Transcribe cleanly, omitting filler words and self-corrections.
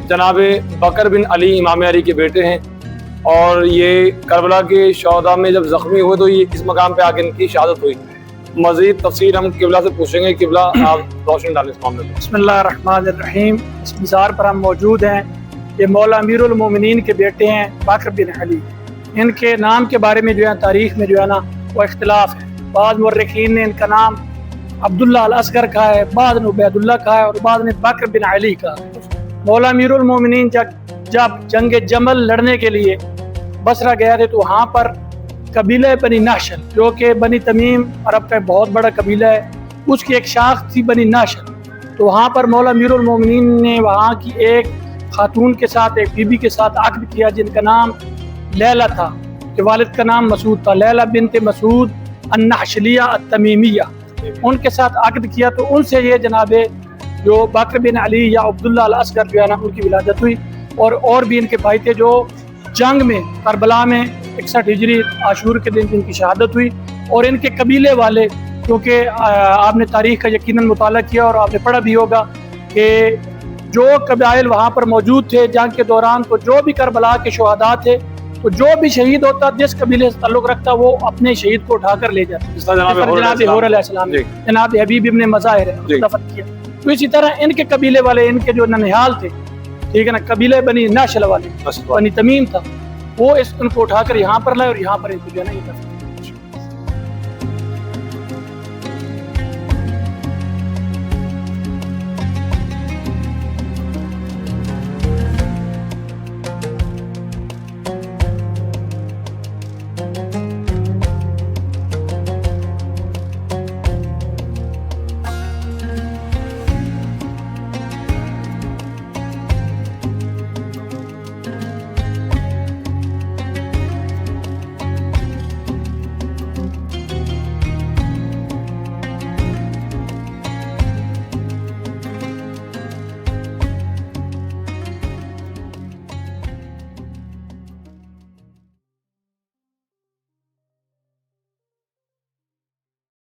जनाब बकर बिन अली इमाम अली के बेटे हैं और ये करबला के शहदा में जब ज़ख्मी हुए तो ये इस मकाम पे आके इनकी शहादत हुई। मज़ीद तफसीर हम किबला से पूछेंगे। किबला आप रोशनी डालें इस मामले में। बिस्मिल्लाहिर्रहमानिर्रहीम। इस मज़ार पर हम मौजूद हैं। ये मौला अमीरुल मोमिनीन के बेटे हैं बकर बिन अली। इनके नाम के बारे में जो है तारीख़ में जो है ना वो इख्तिलाफ है। बाद मुर्रिखीन ने इनका नाम अब्दुल्लाह अल असगर का है, बाद ने उबैदुल्लाह का है और बाद ने बकर बिन अली का। मौला अमीरुल मोमिनीन जब जंग जमल लड़ने के लिए बसरा गया थे तो वहाँ पर कबीला बनी नाशल, जो कि बनी तमीम अरब का बहुत बड़ा कबीला है, उसकी एक शाख थी बनी नाशल। तो वहाँ पर मौला अमीरुल मोमिनीन ने वहाँ की एक खातून के साथ, एक बीबी के साथ अक़द किया जिनका नाम लैला था, कि वालिद का नाम मसूद था, लैला बिनते मसूद अन्नाशलिया अत्तमीमिया। उनके साथ अक़द किया तो उनसे ये जनाबे जो बकर बिन अली या अब्दुल्लाह अल असगर जो है ना उनकी विलादत हुई। और भी इनके भाई थे जो जंग में करबला में 61 हिजरी आशूर के दिन इनकी शहादत हुई। और इनके कबीले वाले, क्योंकि आपने तारीख़ का यकीनन मुताला किया और आपने पढ़ा भी होगा कि जो कबाइल वहाँ पर मौजूद थे जंग के दौरान, तो जो भी करबला के शुहदा थे, तो जो भी शहीद होता जिस कबीले से ताल्लुक़ रखता वो अपने शहीद को उठाकर ले जाता। जनाब हबीब इब्न मज़ाहिर दफन किया। तो इसी तरह इनके कबीले वाले, इनके जो ननिहाल थे, ठीक है ना, कबीले बनी नाशल वाले, बनी तमीम था, वो उनको उठाकर यहाँ पर लाए और यहाँ पर इनको जो है ना